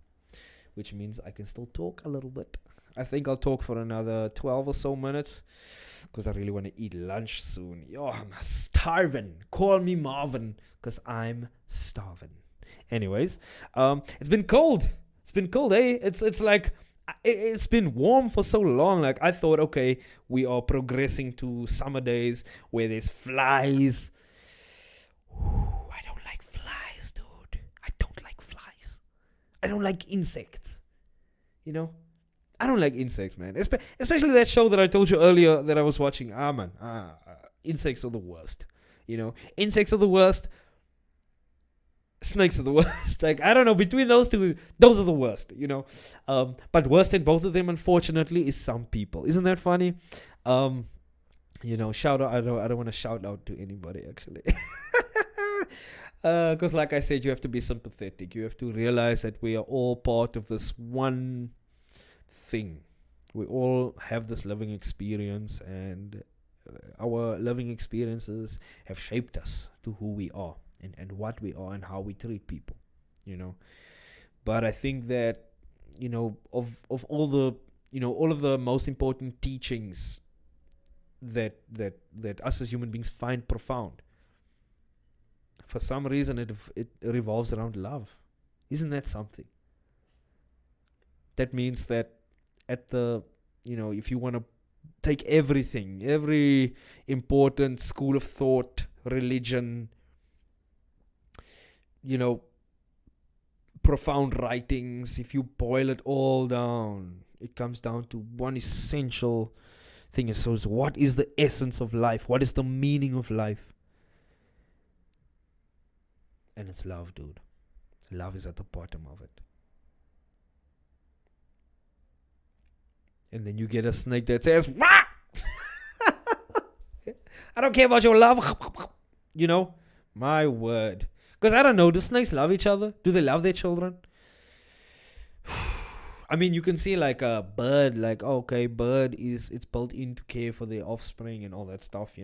which means I can still talk a little bit. I think I'll talk for another 12 or so minutes because I really want to eat lunch soon. Yo, I'm starving. Call me Marvin because I'm starving. Anyways, it's been cold. Eh? It's like it's been warm for so long. Like, I thought, okay, we are progressing to summer days where there's flies. Ooh, I don't like flies, dude. I don't like flies. I don't like insects. I don't like insects, man. Especially that show that I told you earlier that I was watching. Man. Insects are the worst. Insects are the worst. Snakes are the worst. Like, I don't know. Between those two, those are the worst, But worse than both of them, unfortunately, is some people. Isn't that funny? Shout out. I don't want to shout out to anybody, actually. Because like I said, you have to be sympathetic. You have to realize that we are all part of this one thing. We all have this living experience, and our living experiences have shaped us to who we are and what we are and how we treat people, But I think that, of all the, all of the most important teachings that us as human beings find profound, for some reason it revolves around love. Isn't that something? That means that at the, if you want to take everything, every important school of thought, religion, profound writings, if you boil it all down, it comes down to one essential thing. So what is the essence of life? What is the meaning of life? And it's love, dude. Love is at the bottom of it. And then you get a snake that says, "Wah!" I don't care about your love. My word. Because I don't know, do snakes love each other? Do they love their children? I mean, you can see like a bird, like, okay, it's built in to care for their offspring and all that stuff,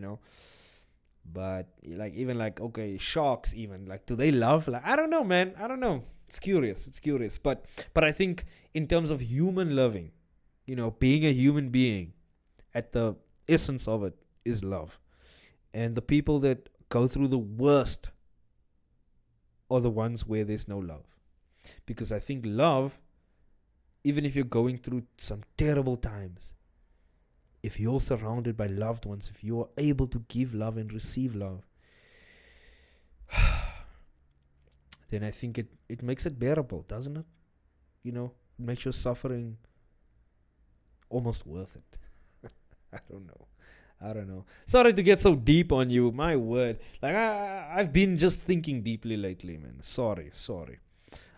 But like, even like, okay, sharks even, like, do they love? Like, I don't know, man. I don't know. It's curious. But I think in terms of human loving, being a human being, at the essence of it is love. And the people that go through the worst are the ones where there's no love. Because I think love, even if you're going through some terrible times, if you're surrounded by loved ones, if you're able to give love and receive love, then I think it makes it bearable, doesn't it? It makes your suffering almost worth it. I don't know. Sorry to get so deep on you. My word. Like, I've been just thinking deeply lately, man. Sorry.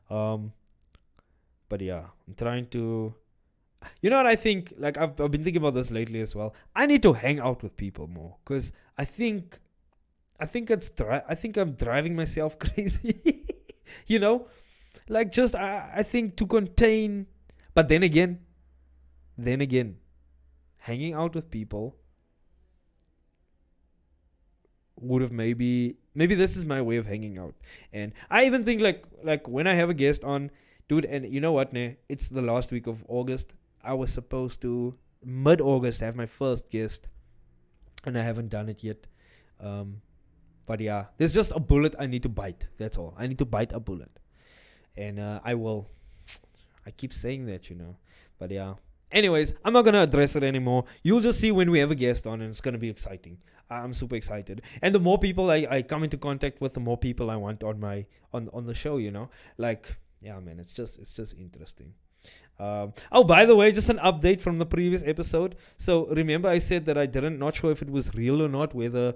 But yeah, I'm trying to. You know what I think? Like, I've been thinking about this lately as well. I need to hang out with people more, because I think I'm driving myself crazy. Like, just I think to contain. But then again, hanging out with people would have maybe this is my way of hanging out. And I even think like when I have a guest on, dude, and you know what, ne? It's the last week of August. I was supposed to mid-August have my first guest, and I haven't done it yet. But yeah, there's just a bullet I need to bite. That's all. I need to bite a bullet, and I will. I keep saying that, but yeah. Anyways, I'm not gonna address it anymore. You'll just see when we have a guest on, and it's gonna be exciting. I'm super excited, and the more people I come into contact with, the more people I want on my on the show. Like, yeah, man, it's just interesting. Oh, by the way, just an update from the previous episode. So remember, I said that I not sure if it was real or not, whether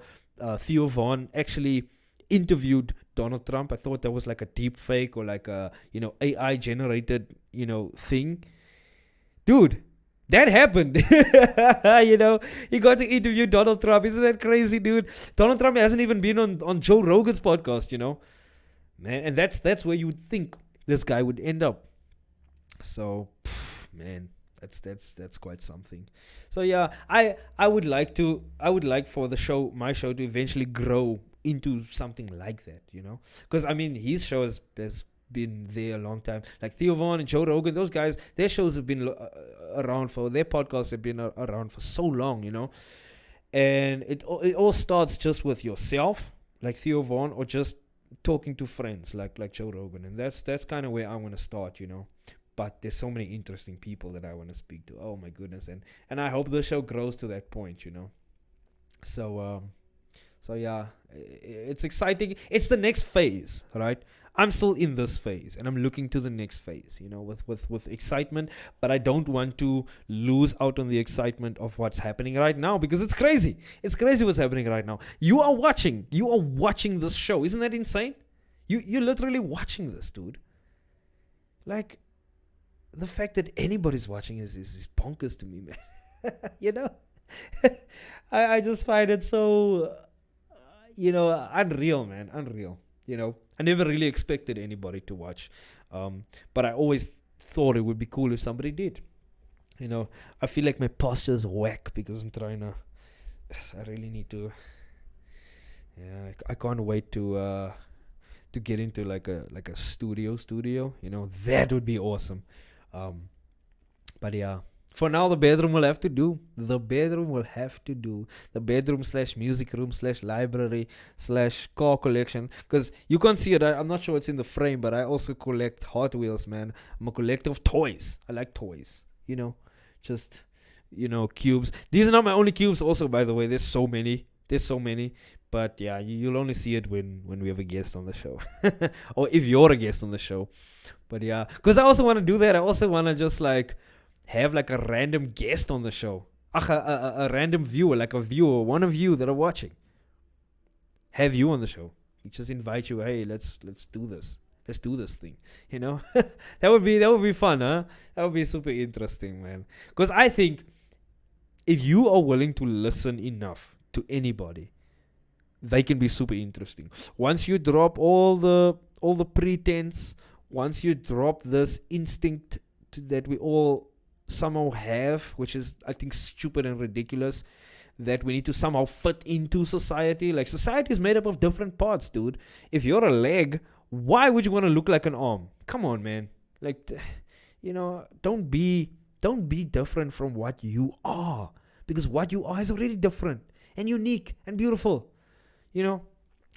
Theo Von actually interviewed Donald Trump. I thought that was like a deep fake or like a AI generated thing. Dude, that happened. He got to interview Donald Trump. Isn't that crazy, dude? Donald Trump hasn't even been on Joe Rogan's podcast, man. And that's where you would think this guy would end up. So, man, that's quite something. So yeah, I would like for my show to eventually grow into something like that, because I mean his show has been there a long time. Like Theo Von and Joe Rogan, those guys, their shows have been around for their podcasts have been around for so long, and it all starts just with yourself, like Theo Von, or just talking to friends like Joe Rogan, and that's kind of where I want to start, But there's so many interesting people that I want to speak to. Oh my goodness, and I hope the show grows to that point, So yeah, it's exciting. It's the next phase, right? I'm still in this phase, and I'm looking to the next phase, with excitement. But I don't want to lose out on the excitement of what's happening right now, because it's crazy. It's crazy what's happening right now. You are watching this show. Isn't that insane? You're literally watching this, dude. Like, the fact that anybody's watching is bonkers to me, man. I just find it so, unreal, man. Unreal. I never really expected anybody to watch. But I always thought it would be cool if somebody did. I feel like my posture is whack because I'm trying to. I really need to. Yeah, I can't wait to get into like a studio. That would be awesome. But yeah, for now the bedroom will have to do. The bedroom / music room / library / car collection. Because you can't see it. I'm not sure it's in the frame, but I also collect Hot Wheels, man. I'm a collector of toys. I like toys. Just cubes. These are not my only cubes. Also, by the way, there's so many. But yeah, you'll only see it when we have a guest on the show, or if you're a guest on the show. But yeah, because I also want to do that. I also want to just like have like a random guest on the show, a random viewer, like a viewer, one of you that are watching. Have you on the show? We just invite you. Hey, let's do this. Let's do this thing. That would be fun, huh? That would be super interesting, man. Because I think if you are willing to listen enough to anybody, they can be super interesting. Once you drop all the pretense, once you drop this instinct that we all somehow have, which is, I think, stupid and ridiculous, that we need to somehow fit into society. Like, society is made up of different parts, dude. If you're a leg, why would you want to look like an arm? Come on, man. Like, don't be different from what you are, because what you are is already different and unique and beautiful.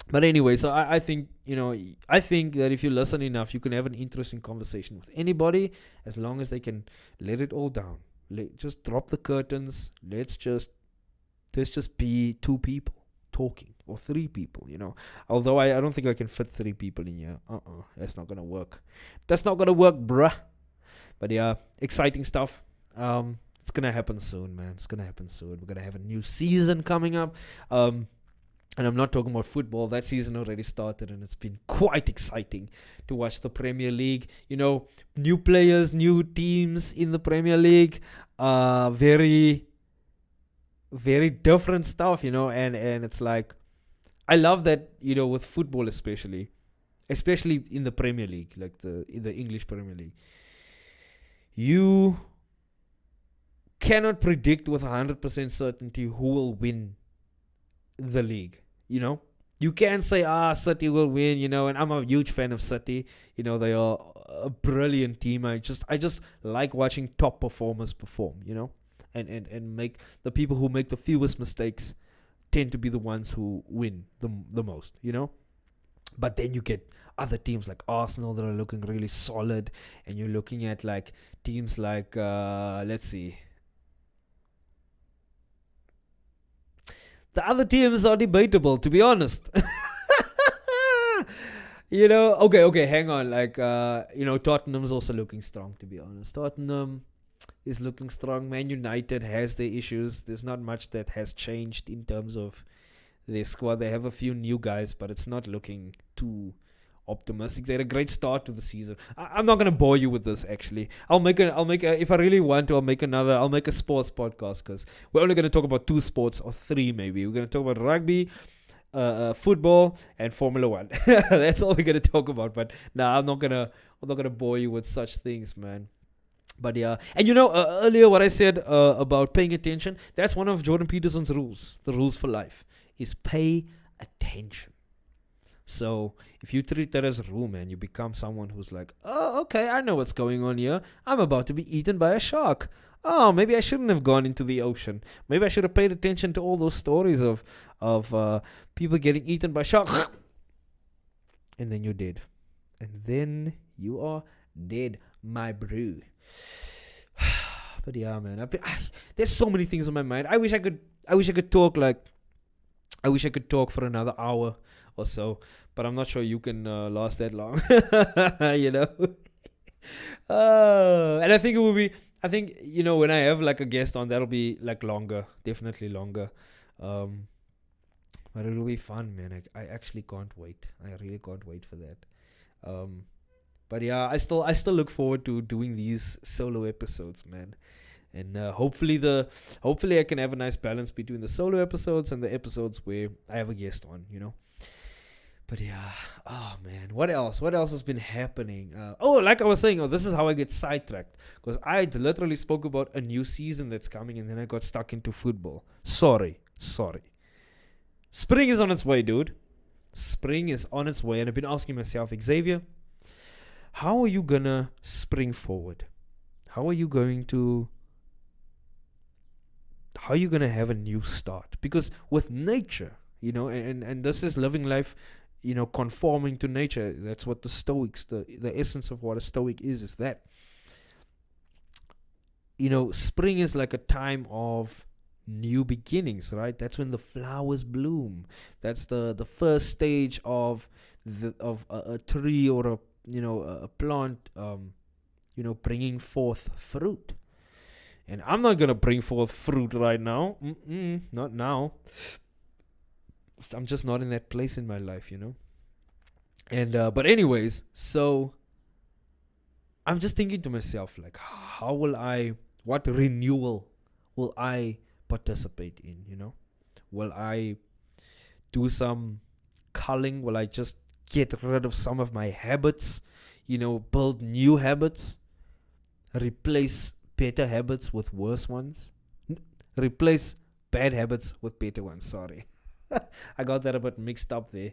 But anyway, so I think that if you listen enough, you can have an interesting conversation with anybody, as long as they can let it all down. Just drop the curtains. Let's just be two people talking, or three people, Although I don't think I can fit three people in here. That's not gonna work. Bruh. But yeah, exciting stuff. It's gonna happen soon, man. It's gonna happen soon. We're gonna have a new season coming up. And I'm not talking about football. That season already started, and it's been quite exciting to watch the Premier League. New players, new teams in the Premier League. Very, very different stuff, and it's like, I love that, with football especially in the Premier League, like in the English Premier League. You cannot predict with 100% certainty who will win the league. You know, you can say, City will win, and I'm a huge fan of City. They are a brilliant team. I just like watching top performers perform, and make the people who make the fewest mistakes tend to be the ones who win the most. But then you get other teams like Arsenal that are looking really solid, and you're looking at like teams like let's see. The other teams are debatable, to be honest. Okay, hang on. Like, Tottenham's also looking strong, to be honest. Tottenham is looking strong. Man United has their issues. There's not much that has changed in terms of their squad. They have a few new guys, but it's not looking too optimistic. They had a great start to the season. I'm not gonna bore you with this. Actually, I'll make a. If I really want to, I'll make a sports podcast, because we're only gonna talk about 2 sports or 3 maybe. We're gonna talk about rugby, football, and Formula One. That's all we're gonna talk about. But I'm not gonna bore you with such things, man. But yeah, and earlier what I said about paying attention, that's one of Jordan Peterson's rules. The rules for life is pay attention. So if you treat that as a rule, man, you become someone who's like, oh, okay, I know what's going on here. I'm about to be eaten by a shark. Oh, maybe I shouldn't have gone into the ocean. Maybe I should have paid attention to all those stories of people getting eaten by sharks. And then you're dead. And then you are dead, my brew. But yeah, man, there's so many things on my mind. I wish I could talk for another hour or so, but I'm not sure you can last that long. And I think it will be. I think when I have like a guest on, that'll be like longer, definitely longer. But it'll be fun, man. I actually can't wait. I really can't wait for that. But yeah, I still look forward to doing these solo episodes, man. And hopefully I can have a nice balance between the solo episodes and the episodes where I have a guest on, But yeah, oh man, what else? What else has been happening? Like I was saying, this is how I get sidetracked, because I literally spoke about a new season that's coming, and then I got stuck into football. Sorry. Spring is on its way, dude. Spring is on its way, and I've been asking myself, Xavier, how are you gonna spring forward? How are you going to have a new start? Because with nature, and this is living life, conforming to nature. That's what the Stoics, the essence of what a Stoic is that, spring is like a time of new beginnings, right? That's when the flowers bloom. That's the first stage of a tree or a plant, bringing forth fruit. And I'm not going to bring forth fruit right now. Not now. I'm just not in that place in my life, And, but anyways, so I'm just thinking to myself, like, what renewal will I participate in, Will I do some culling? Will I just get rid of some of my habits, build new habits, replace better habits with worse ones, replace bad habits with better ones? Sorry. I got that a bit mixed up there.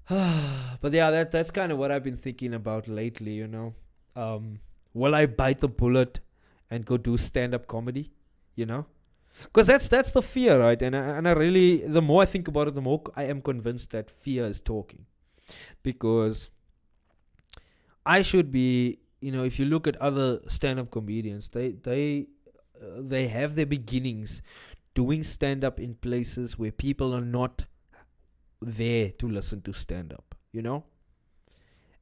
But yeah, that's kind of what I've been thinking about lately, Will I bite the bullet and go do stand-up comedy, Because that's the fear, right? And I really, the more I think about it, the more I am convinced that fear is talking. Because I should be, if you look at other stand-up comedians, they have their beginnings doing stand-up in places where people are not there to listen to stand-up,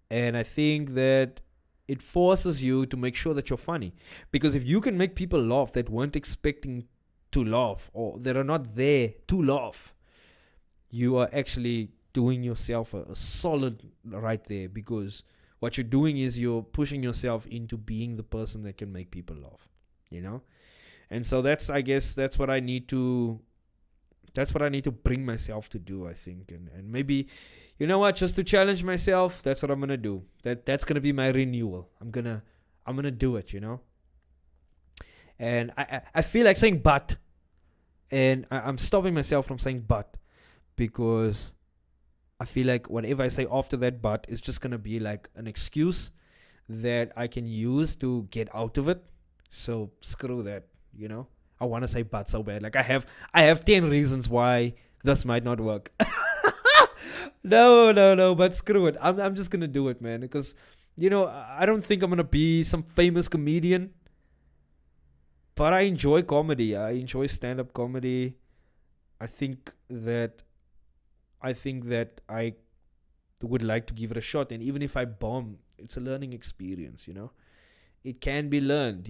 And I think that it forces you to make sure that you're funny. Because if you can make people laugh that weren't expecting to laugh, or that are not there to laugh, you are actually doing yourself a solid right there, because what you're doing is you're pushing yourself into being the person that can make people laugh, And so I guess that's what I need to bring myself to do, I think. And maybe, just to challenge myself, that's what I'm going to do. That's going to be my renewal. I'm going to do it, And I feel like saying but, and I'm stopping myself from saying but because I feel like whatever I say after that but is just gonna be like an excuse that I can use to get out of it. So screw that, I want to say but so bad. Like I have 10 reasons why this might not work. No, but screw it. I'm just gonna do it, man, because I don't think I'm gonna be some famous comedian, but I enjoy comedy. I enjoy stand-up comedy. I think that I would like to give it a shot, and even if I bomb, it's a learning experience. It can be learned.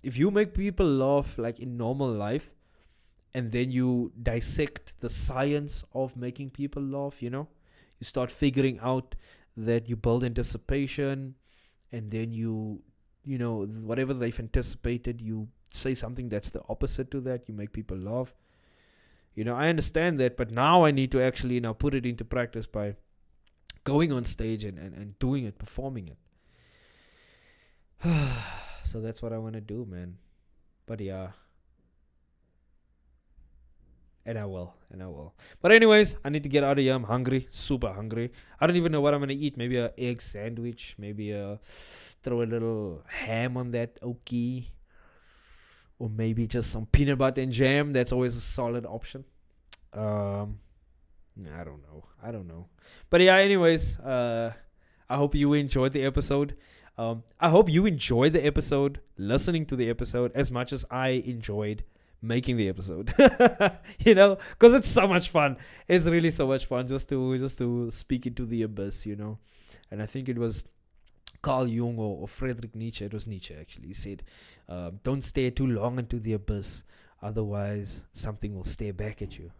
If you make people laugh like in normal life, and then you dissect the science of making people laugh, you start figuring out that you build anticipation, and then whatever they've anticipated, you say something that's the opposite to that. You make people laugh. I understand that, but now I need to actually now put it into practice by going on stage and doing it, performing it. So that's what I want to do, man. But yeah. And I will. But anyways, I need to get out of here. I'm hungry, super hungry. I don't even know what I'm going to eat. Maybe an egg sandwich. Maybe throw a little ham on that okie. Or maybe just some peanut butter and jam. That's always a solid option. I don't know. But yeah, anyways, I hope you enjoyed the episode. I hope you enjoyed the episode, listening to the episode as much as I enjoyed making the episode. Because it's so much fun. It's really so much fun just to speak into the abyss. And I think it was Carl Jung or Friedrich Nietzsche. It was Nietzsche, actually. He said, don't stare too long into the abyss, otherwise something will stare back at you.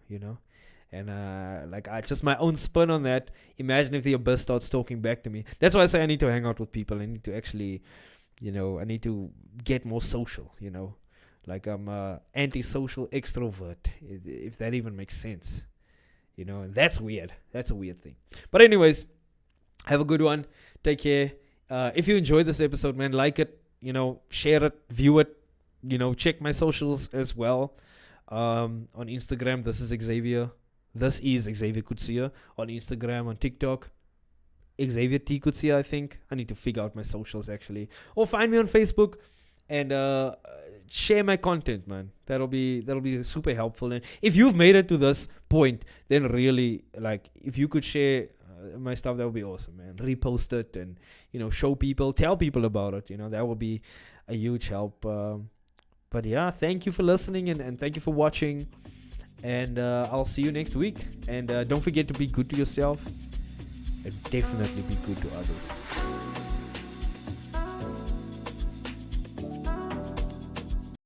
And I just my own spin on that. Imagine if the abyss starts talking back to me. That's why I say I need to hang out with people. I need to actually, I need to get more social. Like I'm a antisocial extrovert, if that even makes sense. And that's weird. That's a weird thing. But anyways, have a good one. Take care. If you enjoyed this episode, man, like it, share it, view it, check my socials as well. On Instagram, this is Xavier Kutsia. On Instagram, on TikTok, Xavier T Kutsia, I think. I need to figure out my socials, actually. Or find me on Facebook and share my content, man. That'll be super helpful. And if you've made it to this point, then really, if you could share my stuff, that would be awesome, man. Repost it and show people, tell people about it. That would be a huge help. But yeah, thank you for listening and thank you for watching. And I'll see you next week. And don't forget to be good to yourself and definitely be good to others.